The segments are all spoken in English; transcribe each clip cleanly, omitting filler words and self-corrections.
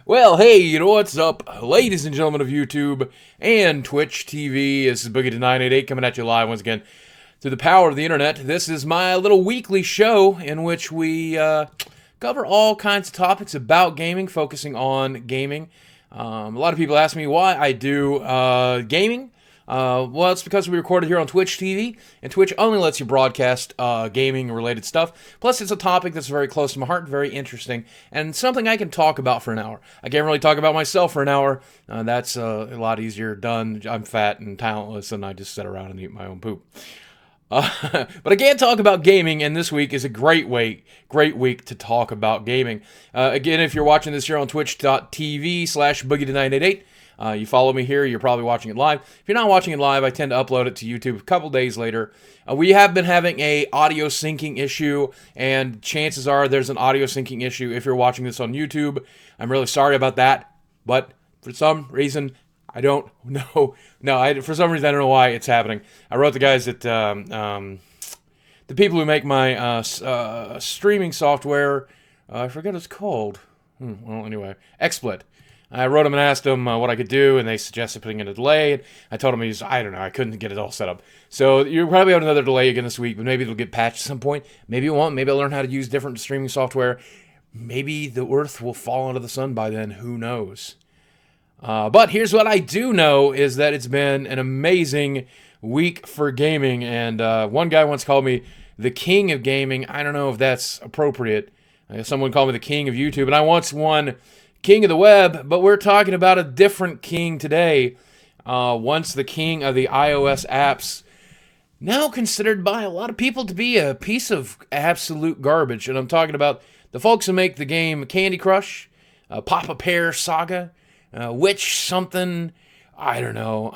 Well, hey, you know what's up, ladies and gentlemen of YouTube and Twitch TV? This is Boogie to 988 coming at you live once again through the power of the internet. This is my little weekly show in which we cover all kinds of topics about gaming, focusing on gaming. A lot of people ask me why I do gaming. Well, it's because we recorded here on Twitch TV, and Twitch only lets you broadcast gaming-related stuff. Plus, it's a topic that's very close to my heart, very interesting, and something I can talk about for an hour. I can't really talk about myself for an hour. That's a lot easier done. I'm fat and talentless, and I just sit around and eat my own poop. But I can't talk about gaming, and this week is a great week to talk about gaming. Again, if you're watching this here on twitch.tv/boogie988, you follow me here, you're probably watching it live. If you're not watching it live, I tend to upload it to YouTube a couple days later. We have been having a audio syncing issue, and chances are there's an audio syncing issue if you're watching this on YouTube. I'm really sorry about that, but for some reason, I don't know. For some reason, I don't know why it's happening. I wrote the guys at the people who make my streaming software. I forget what it's called. Well, anyway, XSplit. I wrote them and asked them what I could do, and they suggested putting in a delay. I told them I don't know, I couldn't get it all set up. So you'll probably have another delay again this week, but maybe it'll get patched at some point. Maybe it won't. Maybe I'll learn how to use different streaming software. Maybe the Earth will fall into the sun by then. Who knows? But here's what I do know is that it's been an amazing week for gaming, and one guy once called me the king of gaming. I don't know if that's appropriate. Someone called me the king of YouTube, and I once won king of the web, but we're talking about a different king today. Once the king of the iOS apps, now considered by a lot of people to be a piece of absolute garbage, and I'm talking about the folks who make the game Candy Crush, Papa Pear Saga, Witch something, I don't know,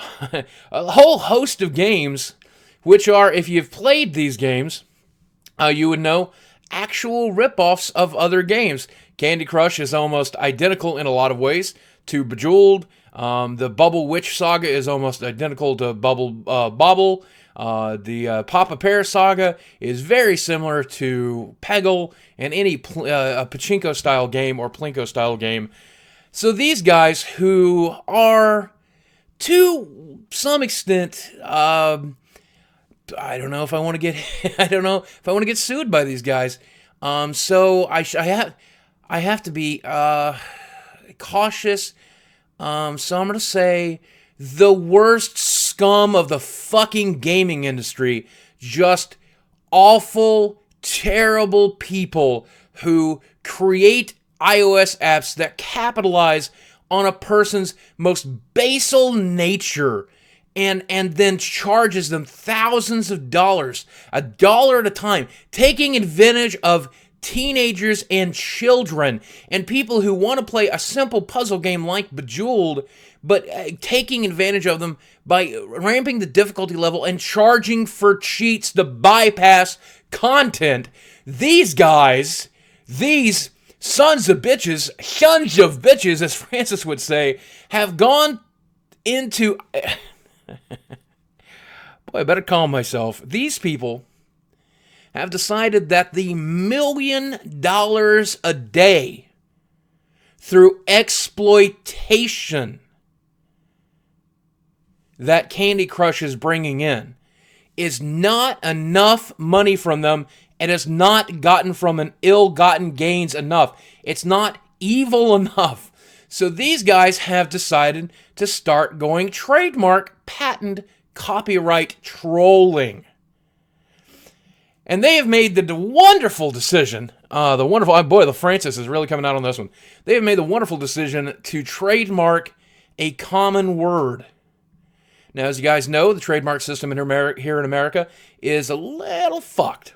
a whole host of games, which are, if you've played these games, you would know, actual ripoffs of other games. Candy Crush is almost identical in a lot of ways to Bejeweled. The Bubble Witch Saga is almost identical to Bubble Bobble. The Papa Pear Saga is very similar to Peggle and any Pachinko-style game or Plinko-style game. So these guys who are, to some extent, I don't know if I want to get, sued by these guys. So I have to be cautious. So I'm going to say the worst scum of the fucking gaming industry. Just awful, terrible people who create iOS apps that capitalize on a person's most basal nature and then charges them thousands of dollars, $1 at a time, taking advantage of teenagers and children and people who want to play a simple puzzle game like Bejeweled, but taking advantage of them by ramping the difficulty level and charging for cheats to bypass content. These guys, these sons of bitches, as Francis would say, have gone into... Boy, I better calm myself. These people have decided that the $1 million a day through exploitation that Candy Crush is bringing in is not enough money from them, and it's not gotten from an ill-gotten gains enough. It's not evil enough. So these guys have decided to start going trademark, patent, copyright trolling. And they have made the wonderful decision, the Francis is really coming out on this one. They have made the wonderful decision to trademark a common word. Now, as you guys know, the trademark system here in America is a little fucked.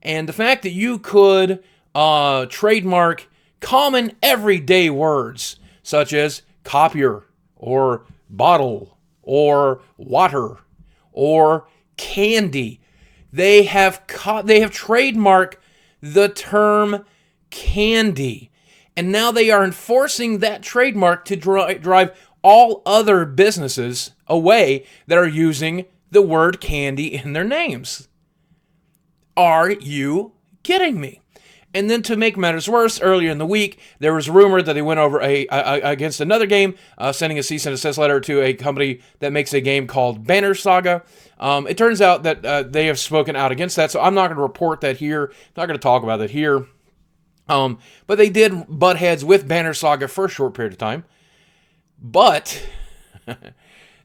And the fact that you could trademark common everyday words, such as copier, or bottle, or water, or candy, they have trademarked the term candy. And now they are enforcing that trademark to drive all other businesses away that are using the word candy in their names. Are you kidding me? And then to make matters worse, earlier in the week, there was a rumor that they went over against another game, sending a cease and desist letter to a company that makes a game called Banner Saga. It turns out that they have spoken out against that, so I'm not going to report that here. Not going to talk about it here. But they did butt heads with Banner Saga for a short period of time. But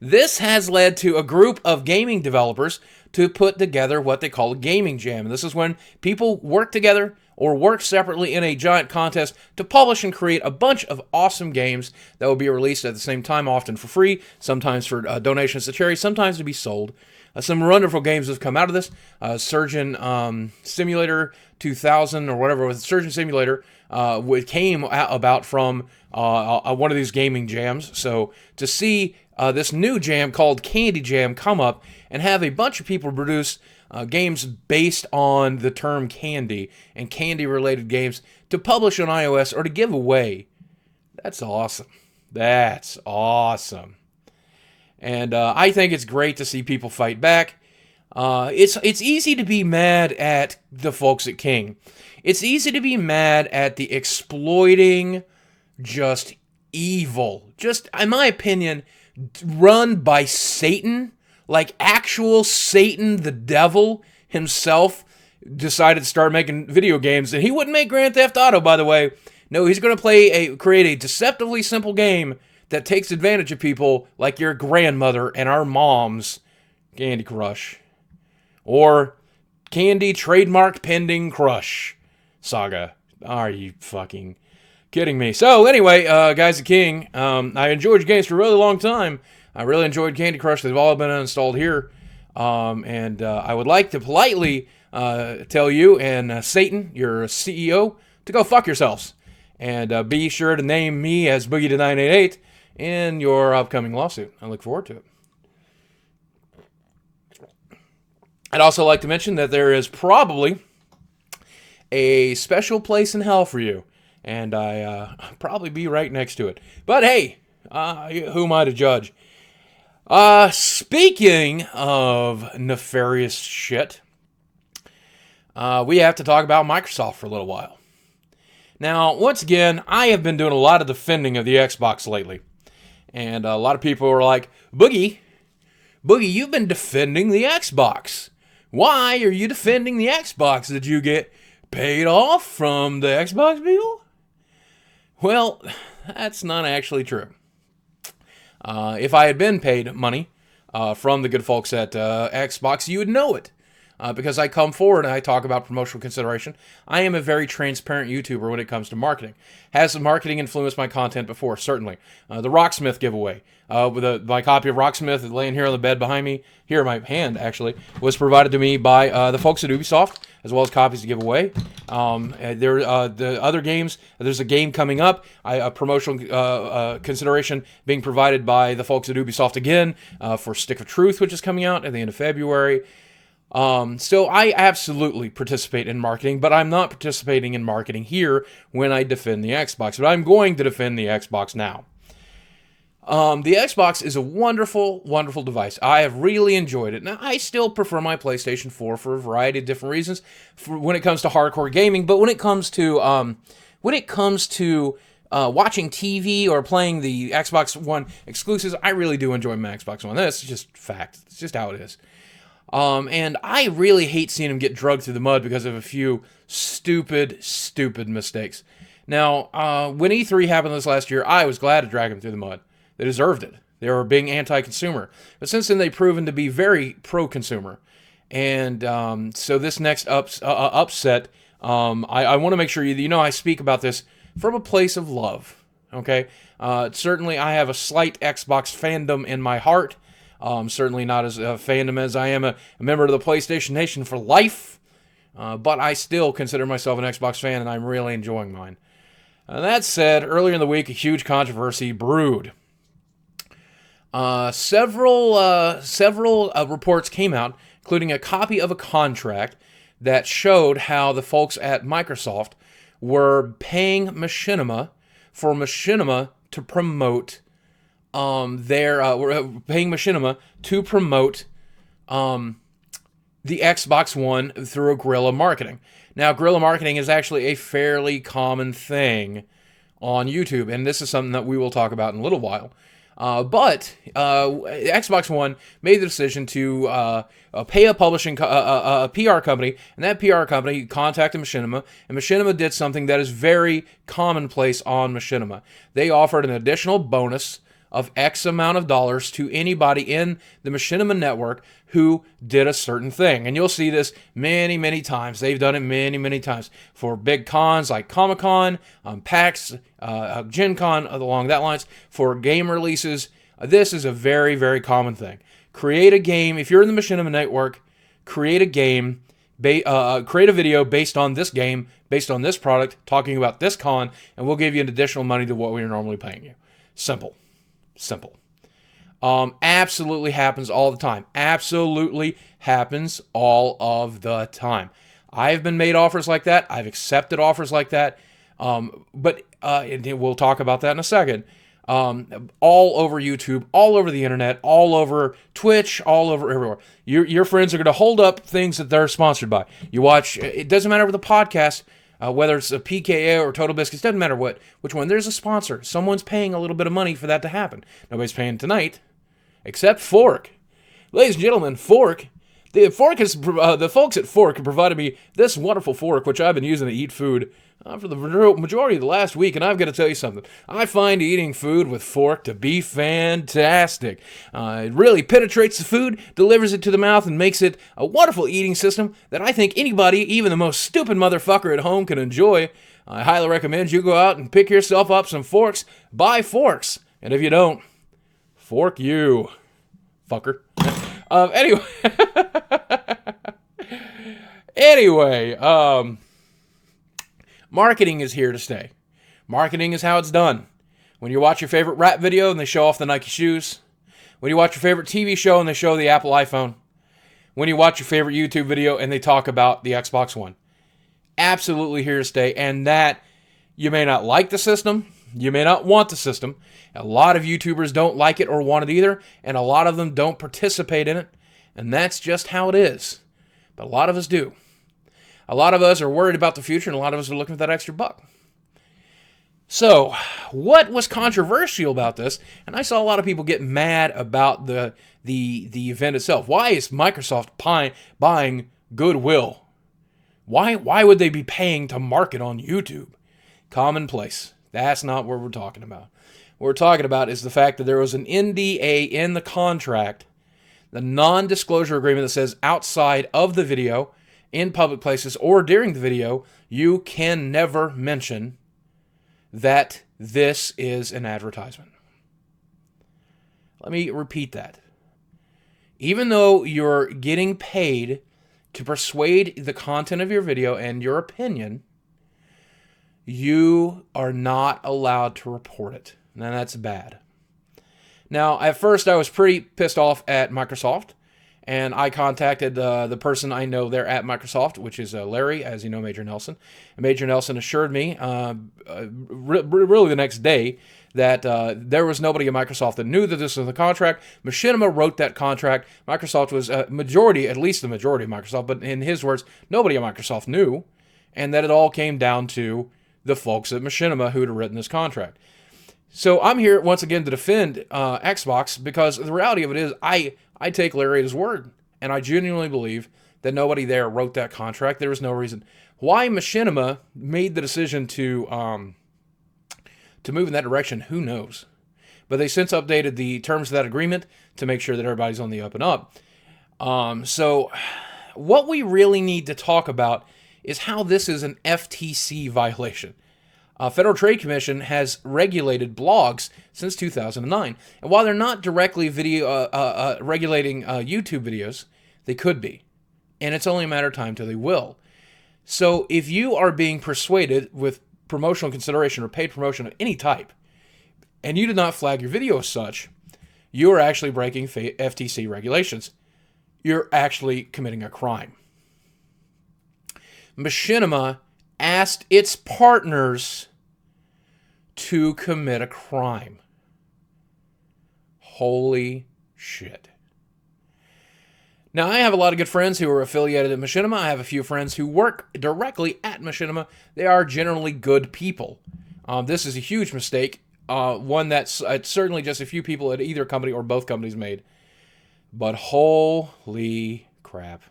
this has led to a group of gaming developers to put together what they call a gaming jam. And this is when people work together or work separately in a giant contest to publish and create a bunch of awesome games that will be released at the same time, often for free, sometimes for donations to charity, sometimes to be sold. Some wonderful games have come out of this. Surgeon Simulator 2000 or whatever it was, Surgeon Simulator, came about from one of these gaming jams. So to see this new jam called Candy Jam come up and have a bunch of people produce games based on the term candy and candy-related games to publish on iOS or to give away, that's awesome. That's awesome. And I think it's great to see people fight back. It's easy to be mad at the folks at King. It's easy to be mad at the exploiting, just evil, just, in my opinion, run by Satan, like actual Satan, the devil himself, decided to start making video games. And he wouldn't make Grand Theft Auto, by the way. No, he's going to create a deceptively simple game that takes advantage of people like your grandmother and our moms. Candy Crush. Or Candy Trademark Pending Crush Saga. Are you fucking kidding me? So anyway, guys at King, I enjoyed your games for a really long time. I really enjoyed Candy Crush. They've all been uninstalled here. And I would like to politely tell you and Satan, your CEO, to go fuck yourselves. And be sure to name me as Boogie988 in your upcoming lawsuit. I look forward to it. I'd also like to mention that there is probably a special place in hell for you. And I'll probably be right next to it. But hey, who am I to judge? Speaking of nefarious shit, we have to talk about Microsoft for a little while. Now, once again, I have been doing a lot of defending of the Xbox lately. And a lot of people are like, Boogie, you've been defending the Xbox. Why are you defending the Xbox? Did you get paid off from the Xbox people? Well, that's not actually true. If I had been paid money from the good folks at Xbox, you would know it. Because I come forward and I talk about promotional consideration. I am a very transparent YouTuber when it comes to marketing. Has marketing influenced my content before? Certainly. The Rocksmith giveaway. My copy of Rocksmith laying here on the bed behind me, here in my hand actually, was provided to me by the folks at Ubisoft, as well as copies to give away. The other games, there's a game coming up, a promotional consideration being provided by the folks at Ubisoft again for Stick of Truth, which is coming out at the end of February. So I absolutely participate in marketing, but I'm not participating in marketing here when I defend the Xbox. But I'm going to defend the Xbox now. The Xbox is a wonderful, wonderful device. I have really enjoyed it. Now, I still prefer my PlayStation 4 for a variety of different reasons when it comes to hardcore gaming, but when it comes to watching TV or playing the Xbox One exclusives, I really do enjoy my Xbox One. That's just fact. It's just how it is. And I really hate seeing him get drugged through the mud because of a few stupid mistakes. Now, when E3 happened this last year, I was glad to drag him through the mud. They deserved it. They were being anti-consumer. But since then, they've proven to be very pro-consumer. And so this next upset, I want to make sure you know I speak about this from a place of love. Okay? Certainly, I have a slight Xbox fandom in my heart. Certainly not as a fandom as I am a member of the PlayStation Nation for life, but I still consider myself an Xbox fan, and I'm really enjoying mine. That said, earlier in the week, a huge controversy brewed. Several reports came out, including a copy of a contract that showed how the folks at Microsoft were paying Machinima for Machinima to promote we're paying Machinima to promote the Xbox One through a guerrilla marketing. Now, guerrilla marketing is actually a fairly common thing on YouTube, and this is something that we will talk about in a little while. But Xbox One made the decision to pay a a PR company, and that PR company contacted Machinima, and Machinima did something that is very commonplace on Machinima. They offered an additional bonus of X amount of dollars to anybody in the Machinima network who did a certain thing. And you'll see this many, many times. They've done it many, many times for big cons like Comic-Con, PAX, Gen Con, along that lines, for game releases. This is a very, very common thing. Create a game. If you're in the Machinima network, create a game, create a video based on this game, based on this product, talking about this con, and we'll give you an additional money to what we are normally paying you. Simple. Absolutely happens all the time. Absolutely happens all of the time. I've been made offers like that. I've accepted offers like that. But we'll talk about that in a second. All over YouTube, all over the internet, all over Twitch, all over everywhere. Your friends are going to hold up things that they're sponsored by. You watch, it doesn't matter with the podcast, whether it's a PKA or Total Biscuits, doesn't matter which one. There's a sponsor. Someone's paying a little bit of money for that to happen. Nobody's paying tonight, except Fork. Ladies and gentlemen, Fork. The folks at Fork have provided me this wonderful fork, which I've been using to eat food for the majority of the last week, and I've got to tell you something. I find eating food with fork to be fantastic. It really penetrates the food, delivers it to the mouth, and makes it a wonderful eating system that I think anybody, even the most stupid motherfucker at home, can enjoy. I highly recommend you go out and pick yourself up some forks. Buy forks. And if you don't, fork you, fucker. Anyway, marketing is here to stay. Marketing is how it's done. When you watch your favorite rap video and they show off the Nike shoes. When you watch your favorite TV show and they show the Apple iPhone. When you watch your favorite YouTube video and they talk about the Xbox One. Absolutely here to stay. And that, you may not like the system. You may not want the system. A lot of YouTubers don't like it or want it either. And a lot of them don't participate in it. And that's just how it is. But a lot of us do. A lot of us are worried about the future, and a lot of us are looking for that extra buck. So, what was controversial about this? And I saw a lot of people get mad about the event itself. Why is Microsoft buying goodwill? Why would they be paying to market on YouTube? Commonplace. That's not what we're talking about. What we're talking about is the fact that there was an NDA in the contract, the non-disclosure agreement that says outside of the video, in public places, or during the video, you can never mention that this is an advertisement. Let me repeat that. Even though you're getting paid to persuade the content of your video and your opinion, you are not allowed to report it. Now, that's bad. Now, at first, I was pretty pissed off at Microsoft. And I contacted the person I know there at Microsoft, which is Larry, as you know, Major Nelson. And Major Nelson assured me, really the next day, that there was nobody at Microsoft that knew that this was the contract. Machinima wrote that contract. Microsoft was majority, at least the majority of Microsoft, but in his words, nobody at Microsoft knew. And that it all came down to the folks at Machinima who had written this contract. So I'm here once again to defend Xbox, because the reality of it is I take Larry at his word, and I genuinely believe that nobody there wrote that contract. There was no reason. Why Machinima made the decision to move in that direction, who knows? But they since updated the terms of that agreement to make sure that everybody's on the up and up. So what we really need to talk about is how this is an FTC violation. Federal Trade Commission has regulated blogs since 2009. And while they're not directly regulating YouTube videos, they could be. And it's only a matter of time till they will. So if you are being persuaded with promotional consideration or paid promotion of any type, and you did not flag your video as such, you are actually breaking FTC regulations. You're actually committing a crime. Machinima asked its partners to commit a crime. Holy shit. Now, I have a lot of good friends who are affiliated at Machinima. I have a few friends who work directly at Machinima. They are generally good people. This is a huge mistake, one that's certainly just a few people at either company or both companies made. But holy crap.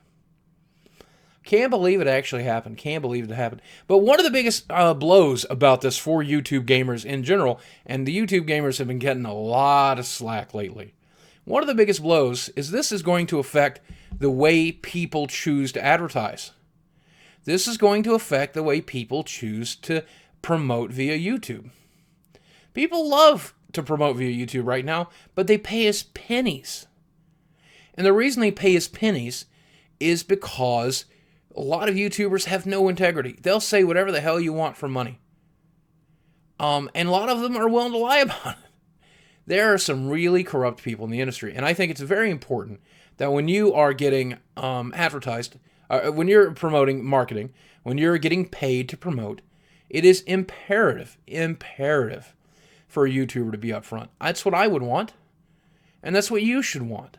Can't believe it actually happened. Can't believe it happened. But one of the biggest blows about this for YouTube gamers in general, and the YouTube gamers have been getting a lot of slack lately. One of the biggest blows is this is going to affect the way people choose to advertise. This is going to affect the way people choose to promote via YouTube. People love to promote via YouTube right now, but they pay us pennies. And the reason they pay us pennies is because a lot of YouTubers have no integrity. They'll say whatever the hell you want for money. And a lot of them are willing to lie about it. There are some really corrupt people in the industry, and I think it's very important that when you are getting advertised, when you're promoting marketing, when you're getting paid to promote, it is imperative for a YouTuber to be upfront. That's what I would want, and that's what you should want.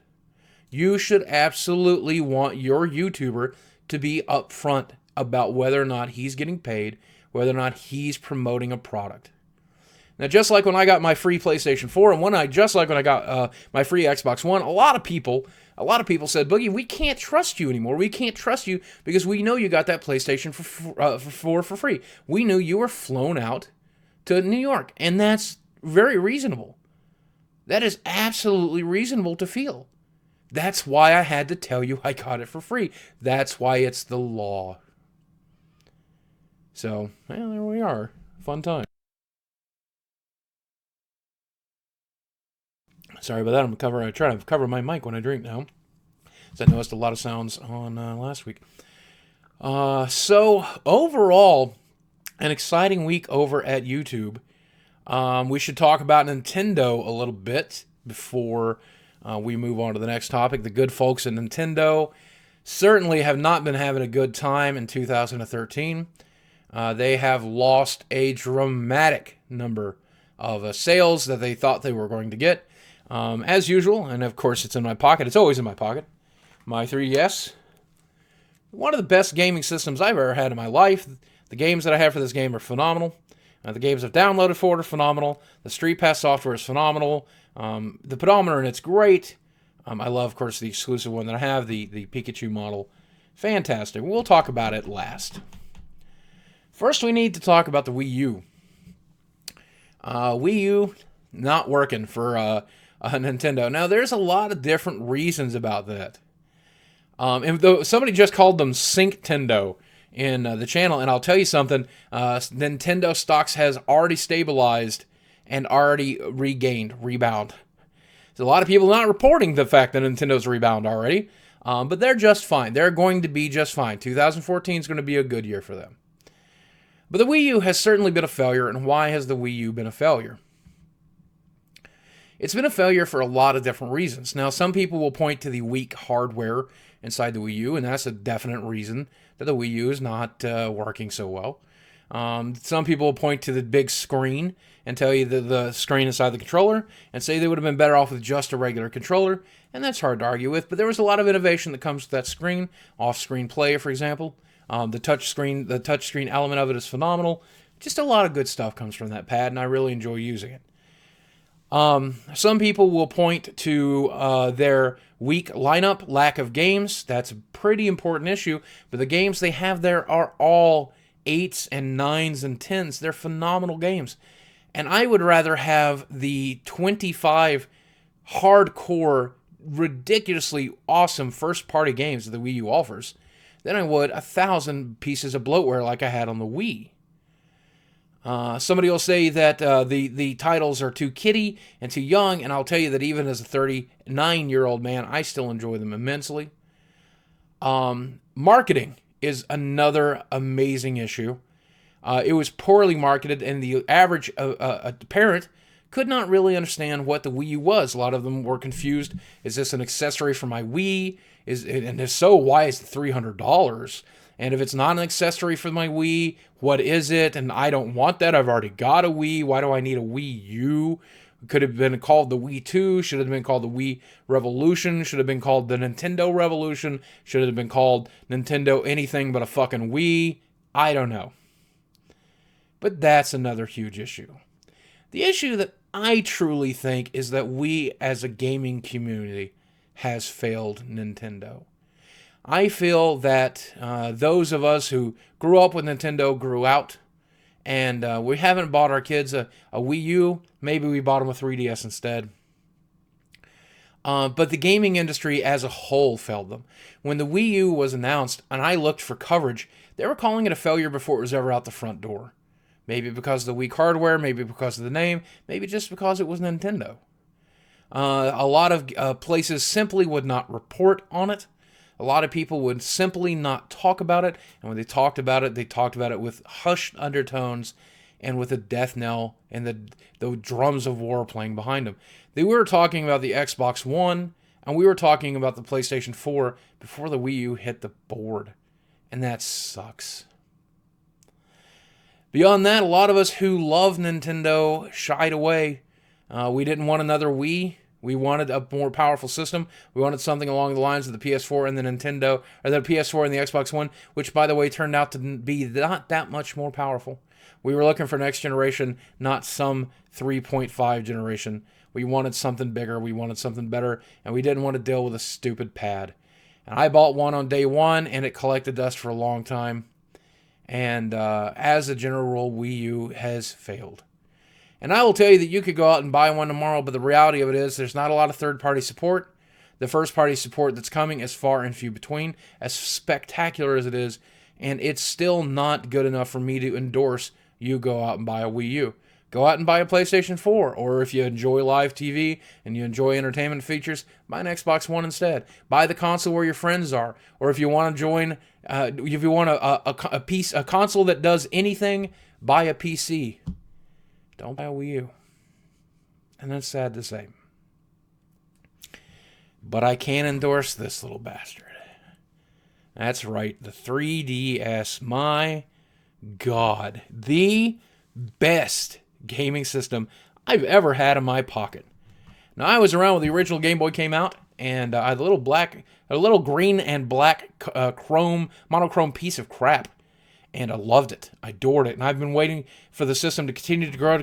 You should absolutely want your YouTuber to be upfront about whether or not he's getting paid, whether or not he's promoting a product. Now, just like when I got my free PlayStation 4, and just like when I got my free Xbox One, a lot of people said, "Boogie, we can't trust you anymore. We can't trust you because we know you got that PlayStation 4 for free. We knew you were flown out to New York," and that's very reasonable. That is absolutely reasonable to feel. That's why I had to tell you I got it for free. That's why it's the law. So, well, there we are. Fun time. Sorry about that. I'm trying to cover my mic when I drink now. So I noticed a lot of sounds on last week. So overall, an exciting week over at YouTube. We should talk about Nintendo a little bit before we move on to the next topic. The good folks at Nintendo certainly have not been having a good time in 2013. They have lost a dramatic number of sales that they thought they were going to get. As usual, and of course it's in my pocket. It's always in my pocket. My 3DS. One of the best gaming systems I've ever had in my life. The games that I have for this game are phenomenal. The games I've downloaded for it are phenomenal. The Street Pass software is phenomenal. The pedometer and it's great. I love, of course, the exclusive one that I have, the Pikachu model. Fantastic. We'll talk about it last. First, we need to talk about the Wii U. Wii U not working for Nintendo. Now, there's a lot of different reasons about that. And though somebody just called them Synctendo in the channel, and I'll tell you something, Nintendo stocks has already stabilized and already rebound. So a lot of people not reporting the fact that Nintendo's rebound already, but they're just fine. They're going to be just fine. 2014 is going to be a good year for them. But the Wii U has certainly been a failure, and why has the Wii U been a failure? It's been a failure for a lot of different reasons. Now, some people will point to the weak hardware inside the Wii U, and that's a definite reason that the Wii U is not working so well. Some people will point to the big screen and tell you the screen inside the controller and say they would have been better off with just a regular controller, and that's hard to argue with, but there was a lot of innovation that comes with that screen. Off-screen play, for example. The touchscreen element of it is phenomenal. Just a lot of good stuff comes from that pad, and I really enjoy using it. Some people will point to their weak lineup, lack of games. That's a pretty important issue, but the games they have there are all 8s and 9s and 10s. They're phenomenal games. And I would rather have the 25 hardcore, ridiculously awesome first-party games that the Wii U offers than I would 1,000 pieces of bloatware like I had on the Wii. Somebody will say that the titles are too kiddie and too young, and I'll tell you that even as a 39-year-old man, I still enjoy them immensely. Marketing is another amazing issue. It was poorly marketed, and the average parent could not really understand what the Wii U was. A lot of them were confused. Is this an accessory for my Wii? And if so, why is it $300? And if it's not an accessory for my Wii, what is it? And I don't want that. I've already got a Wii. Why do I need a Wii U? Could have been called the Wii 2, should have been called the Wii Revolution, should have been called the Nintendo Revolution, should have been called Nintendo anything but a fucking Wii. I don't know. But that's another huge issue. The issue that I truly think is that we as a gaming community has failed Nintendo. I feel that those of us who grew up with Nintendo grew out, and we haven't bought our kids a Wii U. Maybe we bought them a 3DS instead. But the gaming industry as a whole failed them. When the Wii U was announced and I looked for coverage, they were calling it a failure before it was ever out the front door. Maybe because of the weak hardware, maybe because of the name, maybe just because it was Nintendo. A lot of places simply would not report on it. A lot of people would simply not talk about it. And when they talked about it with hushed undertones and with a death knell and the drums of war playing behind them. They were talking about the Xbox One, and we were talking about the PlayStation 4 before the Wii U hit the board. And that sucks. Beyond that, a lot of us who love Nintendo shied away. We didn't want another Wii. We wanted a more powerful system. We wanted something along the lines of the PS4 and the Nintendo, or the PS4 and the Xbox One, which, by the way, turned out to be not that much more powerful. We were looking for next generation, not some 3.5 generation. We wanted something bigger. We wanted something better, and we didn't want to deal with a stupid pad. And I bought one on day one, and it collected dust for a long time. And as a general rule, Wii U has failed. And I will tell you that you could go out and buy one tomorrow, but the reality of it is there's not a lot of third-party support. The first-party support that's coming is far and few between, as spectacular as it is, and it's still not good enough for me to endorse you go out and buy a Wii U. Go out and buy a PlayStation 4, or if you enjoy live TV and you enjoy entertainment features, buy an Xbox One instead. Buy the console where your friends are, or if you want to join, if you want a console that does anything, buy a PC. Don't buy a Wii U. And that's sad to say. But I can endorse this little bastard. That's right, the 3DS. My God. The best gaming system I've ever had in my pocket. Now, I was around when the original Game Boy came out, and I had a little green and black monochrome piece of crap. And I loved it. I adored it. And I've been waiting for the system to continue to grow,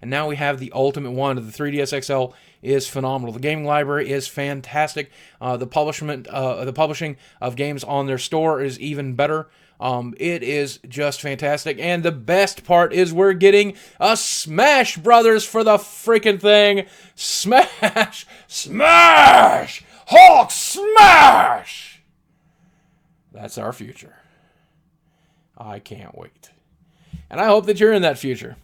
And now we have the ultimate one. The 3DS XL is phenomenal. The gaming library is fantastic. The publishing of games on their store is even better. It is just fantastic. And the best part is we're getting a Smash Brothers for the freaking thing. Smash! Smash! Hulk smash! That's our future. I can't wait. And I hope that you're in that future.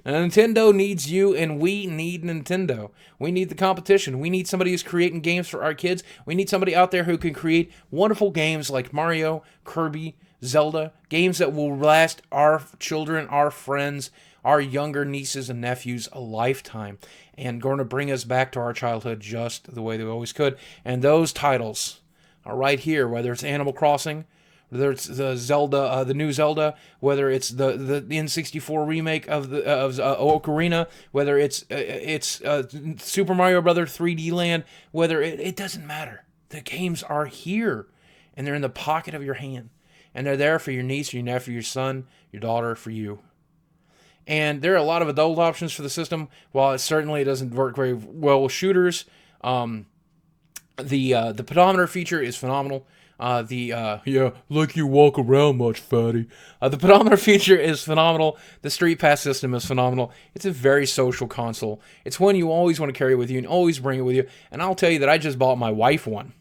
Now, Nintendo needs you, and we need Nintendo. We need the competition. We need somebody who's creating games for our kids. We need somebody out there who can create wonderful games like Mario, Kirby, Zelda, games that will last our children, our friends, our younger nieces and nephews a lifetime, and going to bring us back to our childhood just the way they always could. And those titles are right here, whether it's Animal Crossing, whether it's the Zelda, the new Zelda, whether it's the N64 remake of Ocarina, whether it's Super Mario Brothers 3D Land, whether it doesn't matter. The games are here, and they're in the pocket of your hand, and they're there for your niece, your nephew, your son, your daughter, for you. And there are a lot of adult options for the system. While it doesn't work very well with shooters, the pedometer feature is phenomenal. Like you walk around much, fatty. The pedometer feature is phenomenal. The Street Pass system is phenomenal. It's a very social console. It's one you always want to carry with you and always bring it with you. And I'll tell you that I just bought my wife one.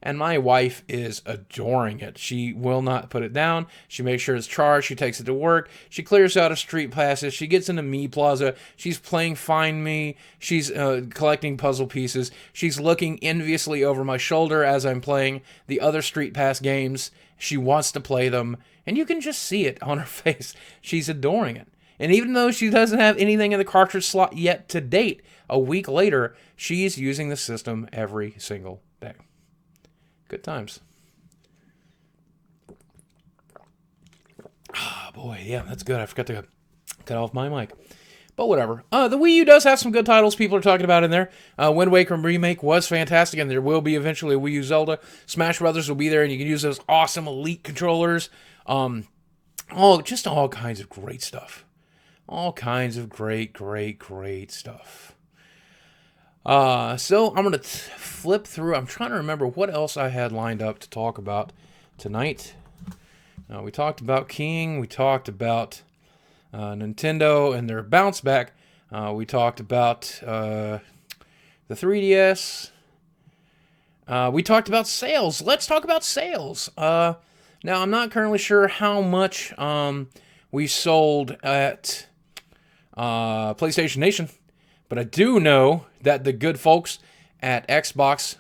And my wife is adoring it. She will not put it down. She makes sure it's charged. She takes it to work. She clears out of street passes. She gets into Me Plaza. She's playing Find Me. She's collecting puzzle pieces. She's looking enviously over my shoulder as I'm playing the other Street Pass games. She wants to play them. And you can just see it on her face. She's adoring it. And even though she doesn't have anything in the cartridge slot yet to date, a week later, she's using the system every single day. Good times. Oh, boy, yeah, that's good. I forgot to cut off my mic. But whatever. The Wii U does have some good titles people are talking about in there. Wind Waker Remake was fantastic, and there will be eventually a Wii U Zelda. Smash Brothers will be there, and you can use those awesome Elite controllers. Just all kinds of great stuff. All kinds of great stuff. So I'm going to flip through. I'm trying to remember what else I had lined up to talk about tonight. We talked about King. We talked about Nintendo and their bounce back. We talked about the 3DS. We talked about sales. Let's talk about sales. Now, I'm not currently sure how much we sold at PlayStation Nation, but I do know that the good folks at Xbox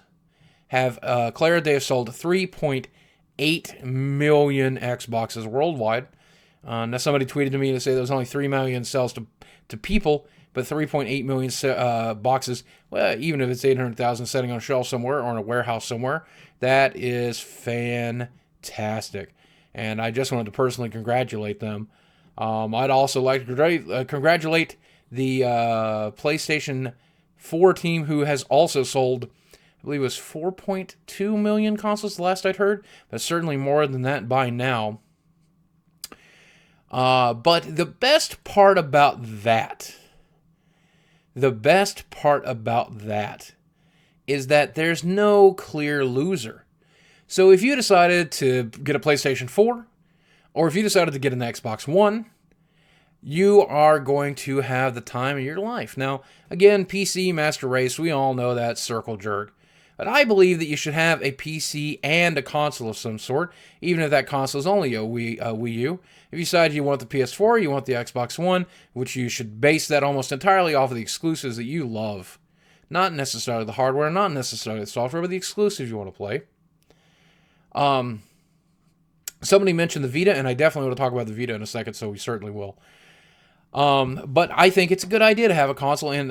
have declared they have sold 3.8 million Xboxes worldwide. Now, somebody tweeted to me to say there was only 3 million sales to people, but 3.8 million boxes, well, even if it's 800,000 sitting on a shelf somewhere or in a warehouse somewhere, that is fantastic. And I just wanted to personally congratulate them. I'd also like to congratulate the PlayStation 4 team, who has also sold, I believe it was 4.2 million consoles the last I'd heard, but certainly more than that by now. But the best part about that is that there's no clear loser. So if you decided to get a PlayStation 4, or if you decided to get an Xbox One, you are going to have the time of your life. Now, again, PC Master Race, we all know that circle jerk. But I believe that you should have a PC and a console of some sort, even if that console is only a Wii U. If you decide you want the PS4, you want the Xbox One, which you should base that almost entirely off of the exclusives that you love. Not necessarily the hardware, not necessarily the software, but the exclusives you want to play. Somebody mentioned the Vita, and I definitely want to talk about the Vita in a second, so we certainly will. But I think it's a good idea to have a console, and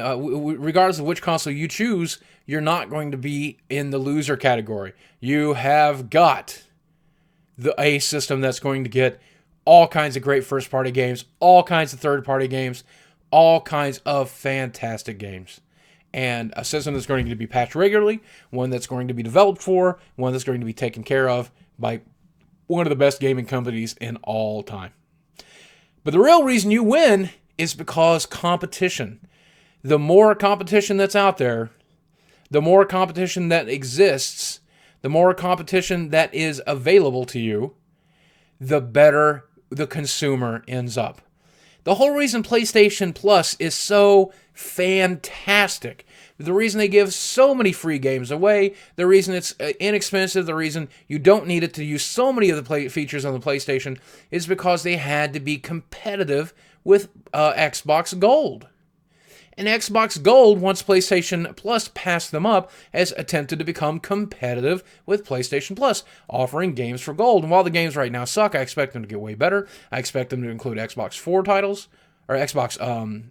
regardless of which console you choose, you're not going to be in the loser category. You have got a system that's going to get all kinds of great first-party games, all kinds of third-party games, all kinds of fantastic games. And a system that's going to be patched regularly, one that's going to be developed for, one that's going to be taken care of by one of the best gaming companies in all time. But the real reason you win is because competition. The more competition that's out there, the more competition that exists, the more competition that is available to you, the better the consumer ends up. The whole reason PlayStation Plus is so fantastic, the reason they give so many free games away, the reason it's inexpensive, the reason you don't need it to use so many of the features on the PlayStation, is because they had to be competitive with Xbox Gold. And Xbox Gold, once PlayStation Plus passed them up, has attempted to become competitive with PlayStation Plus, offering games for Gold. And while the games right now suck, I expect them to get way better. I expect them to include Xbox 4 titles, or Xbox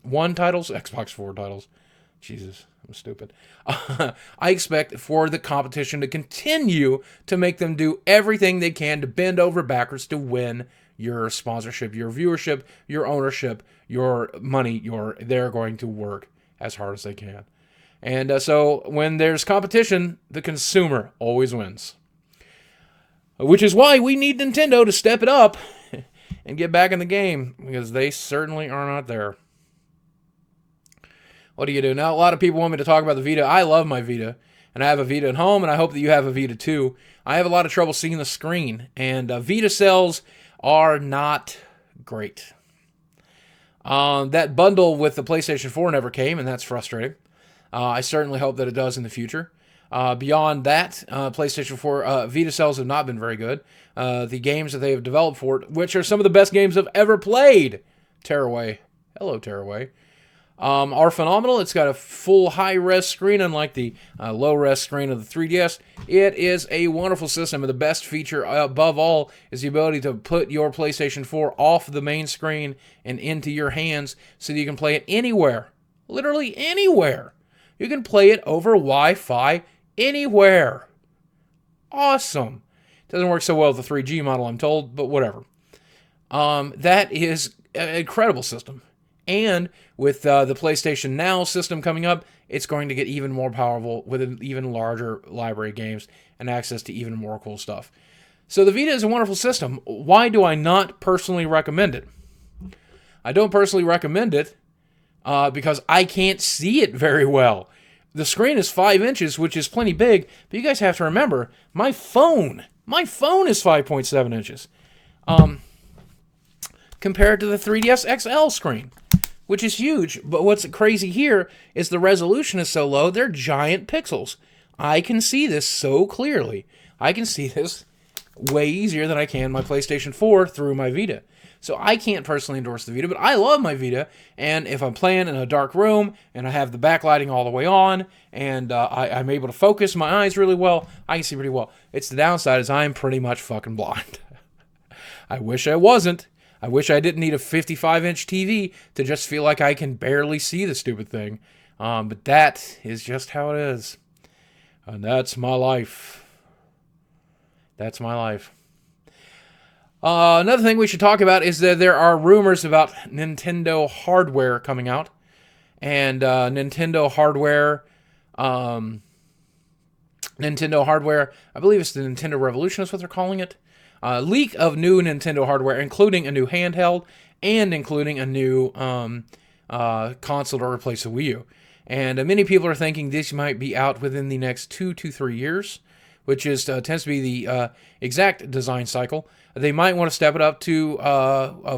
One titles, Xbox 4 titles. Jesus, I'm stupid. I expect for the competition to continue to make them do everything they can to bend over backwards to win your sponsorship, your viewership, your ownership, your money. They're going to work as hard as they can. And so when there's competition, the consumer always wins. Which is why we need Nintendo to step it up and get back in the game, because they certainly are not there. What do you do? Now, a lot of people want me to talk about the Vita. I love my Vita, and I have a Vita at home, and I hope that you have a Vita too. I have a lot of trouble seeing the screen, and Vita sales are not great. That bundle with the PlayStation 4 never came, and that's frustrating. I certainly hope that it does in the future. Beyond that, PlayStation 4 Vita sales have not been very good. The games that they have developed for it, which are some of the best games I've ever played, Tearaway, hello Tearaway, are phenomenal. It's got a full high-res screen, unlike the low-res screen of the 3DS. It is a wonderful system, and the best feature above all is the ability to put your PlayStation 4 off the main screen and into your hands so that you can play it anywhere. Literally anywhere. You can play it over Wi-Fi anywhere. Awesome. Doesn't work so well with the 3G model, I'm told, but whatever. That is an incredible system. And with the PlayStation Now system coming up, it's going to get even more powerful with an even larger library of games and access to even more cool stuff. So the Vita is a wonderful system. Why do I not personally recommend it? I don't personally recommend it because I can't see it very well. The screen is 5 inches, which is plenty big, but you guys have to remember, my phone is 5.7 inches compared to the 3DS XL screen, which is huge. But what's crazy here is the resolution is so low, they're giant pixels. I can see this so clearly. I can see this way easier than I can my PlayStation 4 through my Vita. So I can't personally endorse the Vita, but I love my Vita, and if I'm playing in a dark room, and I have the backlighting all the way on, and I'm able to focus my eyes really well, I can see pretty well. It's the downside is I'm pretty much fucking blind. I wish I wasn't. I wish I didn't need a 55-inch TV to just feel like I can barely see the stupid thing. But that is just how it is. And that's my life. That's my life. Another thing we should talk about is that there are rumors about Nintendo hardware coming out. And Nintendo hardware, I believe it's the Nintendo Revolution is what they're calling it. Leak of new Nintendo hardware, including a new handheld and including a new console to replace the Wii U. And many people are thinking this might be out within the next 2 to 3 years, which is tends to be the exact design cycle. They might want to step it up to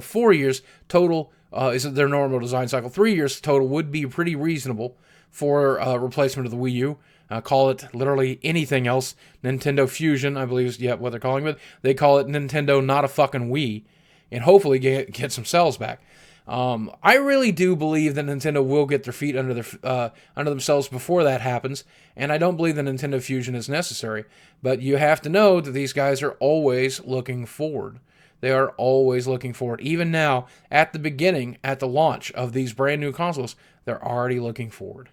4 years total. Is their normal design cycle? 3 years total would be pretty reasonable for replacement of the Wii U. Call it literally anything else. Nintendo Fusion, I believe is what they're calling it. They call it Nintendo Not a Fucking Wii, and hopefully get some sales back. I really do believe that Nintendo will get their feet under themselves before that happens, and I don't believe that Nintendo Fusion is necessary. But you have to know that these guys are always looking forward. They are always looking forward. Even now, at the beginning, at the launch of these brand new consoles, they're already looking forward.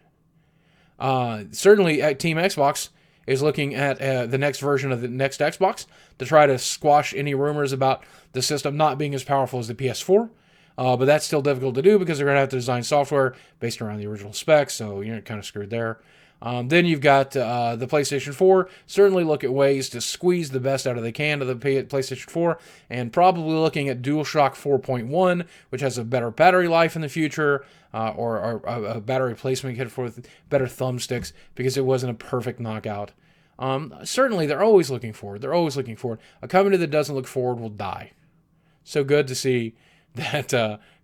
Certainly, Team Xbox is looking at the next version of the next Xbox to try to squash any rumors about the system not being as powerful as the PS4. But that's still difficult to do because they're going to have to design software based around the original specs, so you're kind of screwed there. Then you've got the PlayStation 4. Certainly look at ways to squeeze the best out of they can of the PlayStation 4, and probably looking at DualShock 4.1, which has a better battery life in the future, or a battery replacement kit for better thumbsticks, because it wasn't a perfect knockout. Certainly, they're always looking forward. They're always looking forward. A company that doesn't look forward will die. So good to see that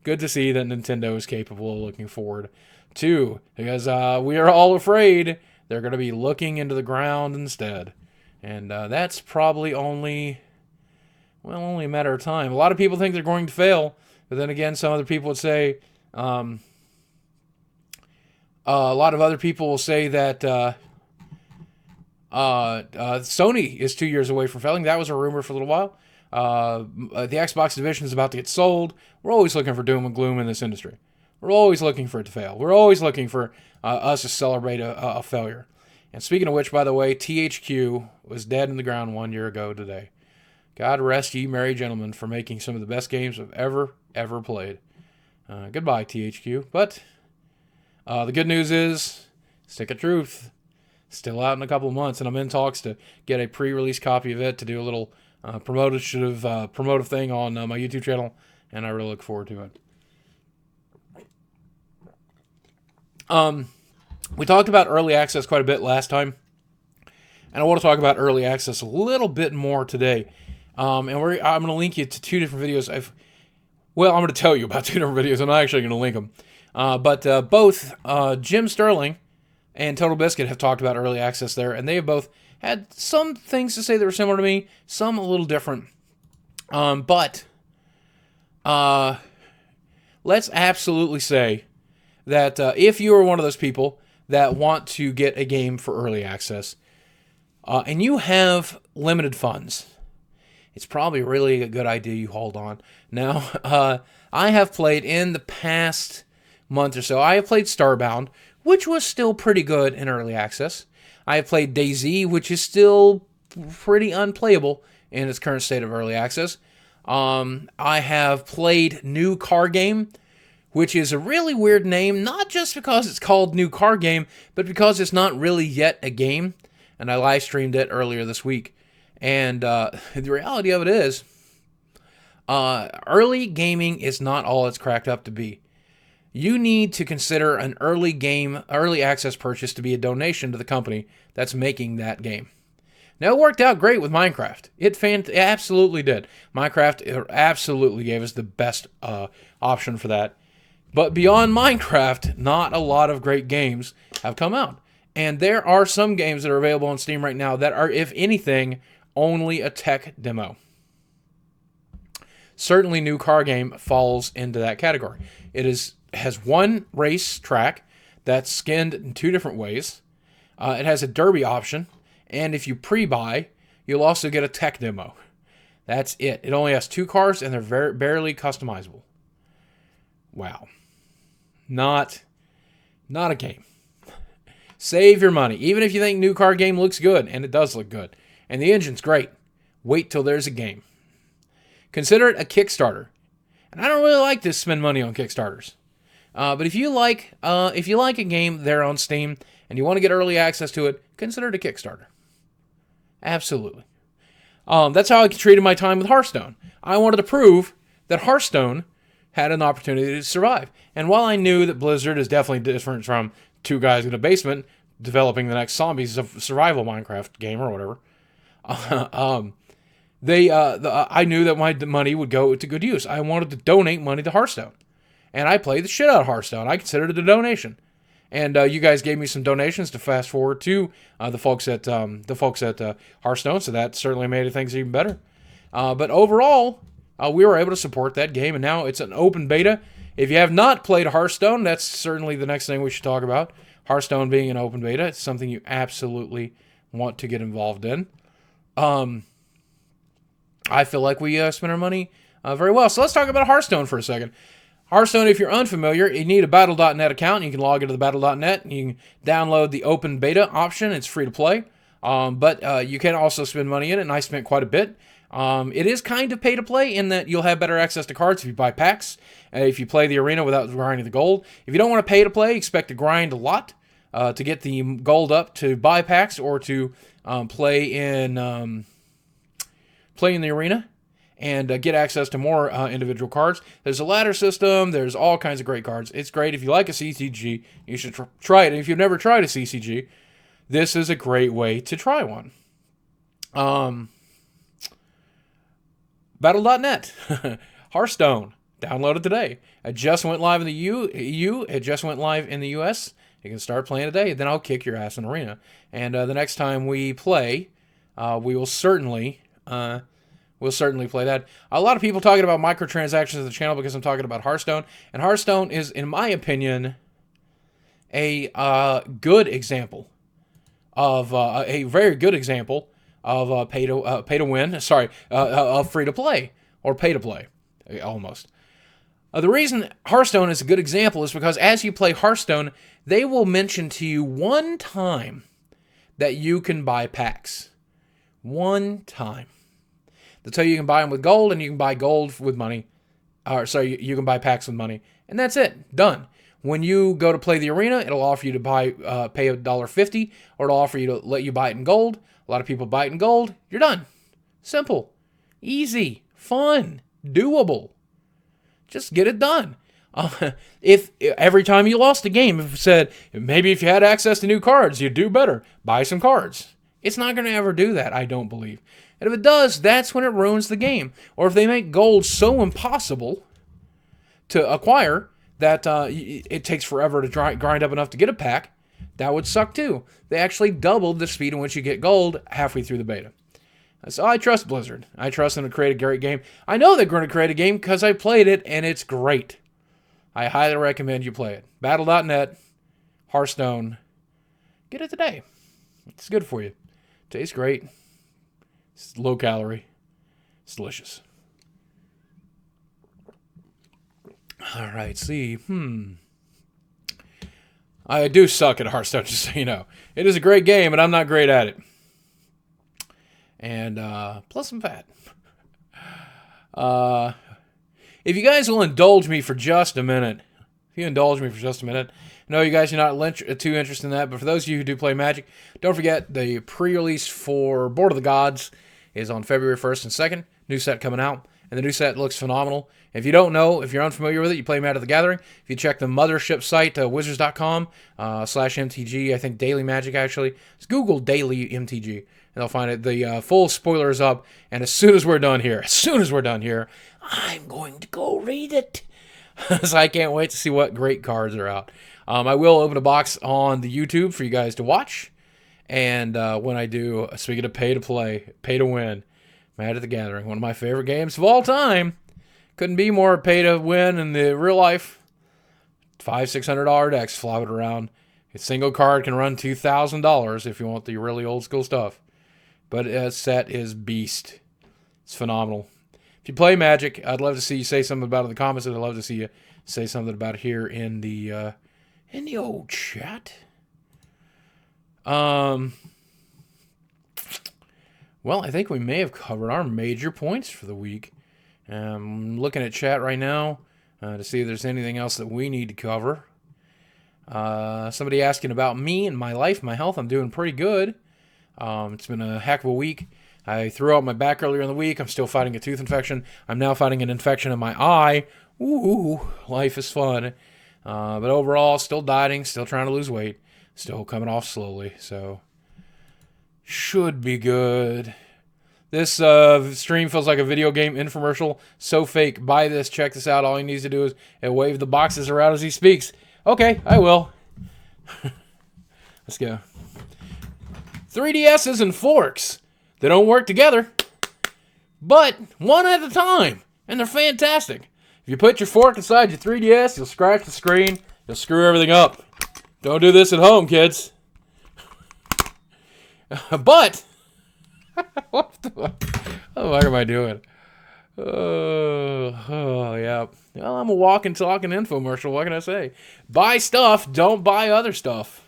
Nintendo is capable of looking forward too, because we are all afraid they're going to be looking into the ground instead, and that's probably only a matter of time. A lot of people think they're going to fail, but then again, some other people would say, a lot of other people will say that Sony is 2 years away from failing. That was a rumor for a little while. The Xbox division is about to get sold. We're always looking for doom and gloom in this industry. We're always looking for it to fail. We're always looking for us to celebrate a failure. And speaking of which, by the way, THQ was dead in the ground 1 year ago today. God rest ye merry gentlemen for making some of the best games I've ever played. Goodbye, THQ. But the good news is, Stick of Truth, still out in a couple of months, and I'm in talks to get a pre-release copy of it to do a little promotive thing on my YouTube channel, and I really look forward to it. We talked about early access quite a bit last time, and I want to talk about early access a little bit more today. I'm going to link you to 2 different videos. I'm going to tell you about 2 different videos. I'm not actually going to link them. But both Jim Sterling and Total Biscuit have talked about early access there, and they have both had some things to say that were similar to me, some a little different. But let's absolutely say that if you are one of those people that want to get a game for early access, and you have limited funds, it's probably really a good idea you hold on. Now, I have played in the past month or so, I have played Starbound, which was still pretty good in early access. I have played DayZ, which is still pretty unplayable in its current state of early access. I have played New Car Game, which is a really weird name, not just because it's called New Card Game, but because it's not really yet a game. And I live streamed it earlier this week. And the reality of it is, early gaming is not all it's cracked up to be. You need to consider an early access purchase to be a donation to the company that's making that game. Now, it worked out great with Minecraft. It absolutely did. Minecraft absolutely gave us the best option for that. But beyond Minecraft, not a lot of great games have come out. And there are some games that are available on Steam right now that are, if anything, only a tech demo. Certainly, New Car Game falls into that category. It has one race track that's skinned in 2 different ways. It has a derby option. And if you pre-buy, you'll also get a tech demo. That's it. It only has 2 cars, and they're barely customizable. Wow. Not a game. Save your money. Even if you think New Car Game looks good, and it does look good, and the engine's great, wait till there's a game. Consider it a Kickstarter. And I don't really like to spend money on Kickstarters. But if you like a game there on Steam, and you want to get early access to it, consider it a Kickstarter. Absolutely. That's how I treated my time with Hearthstone. I wanted to prove that Hearthstone had an opportunity to survive. And while I knew that Blizzard is definitely different from 2 guys in a basement developing the next zombies survival Minecraft game or whatever, I knew that my money would go to good use. I wanted to donate money to Hearthstone. And I played the shit out of Hearthstone. I considered it a donation. And you guys gave me some donations to fast forward to the folks at Hearthstone, so that certainly made things even better. But overall, we were able to support that game, and now it's an open beta. If you have not played Hearthstone, that's certainly the next thing we should talk about. Hearthstone being an open beta, it's something you absolutely want to get involved in. I feel like we spent our money very well. So let's talk about Hearthstone for a second. Hearthstone, if you're unfamiliar, you need a Battle.net account. You can log into the Battle.net, and you can download the open beta option. It's free to play, but you can also spend money in it, and I spent quite a bit. It is kind of pay to play in that you'll have better access to cards if you buy packs, if you play the arena without grinding the gold. If you don't want to pay to play, expect to grind a lot to get the gold up to buy packs or to play in the arena and get access to more individual cards. There's a ladder system. There's all kinds of great cards. It's great. If you like a CCG, you should try it. And if you've never tried a CCG, this is a great way to try one. Battle.net. Hearthstone. Download it today. It just went live in the EU. It just went live in the US. You can start playing today. Then I'll kick your ass in arena. And the next time we play, we will certainly play that. A lot of people talking about microtransactions on the channel because I'm talking about Hearthstone. And Hearthstone is, in my opinion, a good example of a very good example of pay to win. Sorry, of free to play or pay to play, almost. The reason Hearthstone is a good example is because as you play Hearthstone, they will mention to you one time that you can buy packs. One time. They'll tell you can buy them with gold, and you can buy gold with money. You can buy packs with money, and that's it. Done. When you go to play the arena, it'll offer you to pay $1.50, or it'll offer you to let you buy it in gold. A lot of people buy it in gold. You're done. Simple. Easy. Fun. Doable. Just get it done. If every time you lost a game, if it said, maybe if you had access to new cards, you'd do better. Buy some cards. It's not going to ever do that, I don't believe. And if it does, that's when it ruins the game. Or if they make gold so impossible to acquire that it takes forever to grind up enough to get a pack, that would suck too. They actually doubled the speed in which you get gold halfway through the beta. So I trust Blizzard. I trust them to create a great game. I know they're going to create a game because I played it, and it's great. I highly recommend you play it. Battle.net, Hearthstone. Get it today. It's good for you. Tastes great. It's low calorie. It's delicious. All right, see. I do suck at Hearthstone, just so you know. It is a great game, but I'm not great at it. And plus I'm fat. If you guys will indulge me for just a minute, if you indulge me for just a minute. I know you guys are not too interested in that, but for those of you who do play Magic, don't forget the pre-release for Board of the Gods is on February 1st and 2nd. New set coming out, and the new set looks phenomenal. If you don't know, if you're unfamiliar with it, you play Magic the Gathering. If you check the mothership site, wizards.com /MTG, I think Daily Magic actually. It's Google Daily MTG, and they'll find it. The full spoiler is up, and as soon as we're done here, I'm going to go read it. So I can't wait to see what great cards are out. I will open a box on the YouTube for you guys to watch. And when I do, speaking of pay to play, pay to win, Magic the Gathering, one of my favorite games of all time. Couldn't be more pay to win in the real life. $500-$600 decks flopping around. A single card can run $2,000 if you want the really old school stuff. But that set is beast. It's phenomenal. If you play Magic, I'd love to see you say something about it in the comments, and I'd love to see you say something about it here in the old chat. Well, I think we may have covered our major points for the week. I'm looking at chat right now to see if there's anything else that we need to cover. Somebody asking about me and my life, my health. I'm doing pretty good. It's been a heck of a week. I threw out my back earlier in the week. I'm still fighting a tooth infection. I'm now fighting an infection in my eye. Ooh, life is fun. But overall, still dieting, still trying to lose weight, still coming off slowly. So, should be good. This stream feels like a video game infomercial. So fake. Buy this. Check this out. All he needs to do is wave the boxes around as he speaks. Okay, I will. Let's go. 3DSs and forks. They don't work together, but one at a time, and they're fantastic. If you put your fork inside your 3DS, you'll scratch the screen, you'll screw everything up. Don't do this at home, kids. But, what the fuck am I doing? Oh, yeah. Well, I'm a walking, talking infomercial. What can I say? Buy stuff, don't buy other stuff.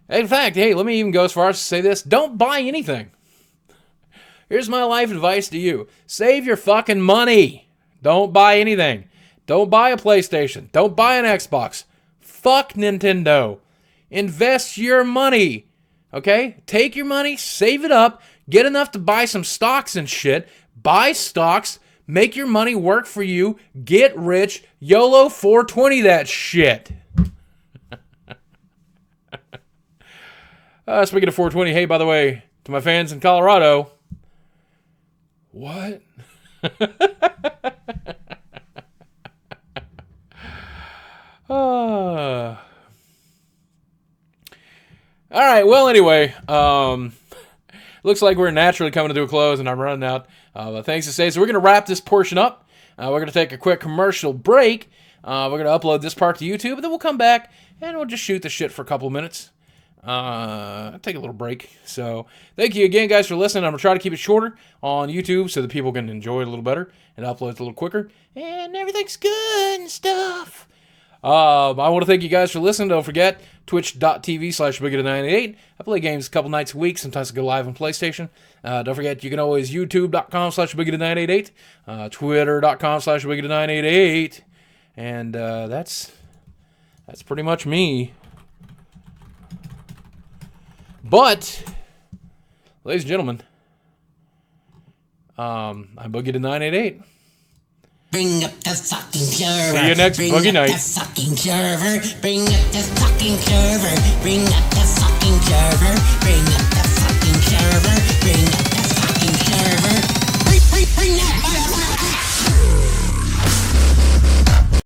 In fact, hey, let me even go as far as to say this. Don't buy anything. Here's my life advice to you. Save your fucking money. Don't buy anything. Don't buy a PlayStation. Don't buy an Xbox. Fuck Nintendo. Invest your money. Okay? Take your money, save it up, get enough to buy some stocks and shit. Buy stocks, make your money work for you, get rich, YOLO 420 that shit. Speaking of 420, hey, by the way, to my fans in Colorado, what? All right, well, anyway, looks like we're naturally coming to a close, and I'm running out of things to say, so we're going to wrap this portion up. We're going to take a quick commercial break. We're going to upload this part to YouTube, and then we'll come back, and we'll just shoot the shit for a couple of minutes. Take a little break. So thank you again, guys, for listening. I'm gonna try to keep it shorter on YouTube so that people can enjoy it a little better and upload it a little quicker, and everything's good and stuff. I want to thank you guys for listening. Don't forget twitch.tv/Boogie988. I play games a couple nights a week. Sometimes I go live on PlayStation. Don't forget you can always youtube.com/Boogie988, twitter.com/Boogie988, and that's pretty much me. But, ladies and gentlemen, I'm Boogie to 988. Bring up the fucking server. See you next Boogie night. Bring up the fucking server. Bring up the fucking server. Bring up the fucking server. Bring up the fucking server. Bring up the fucking server. Bring that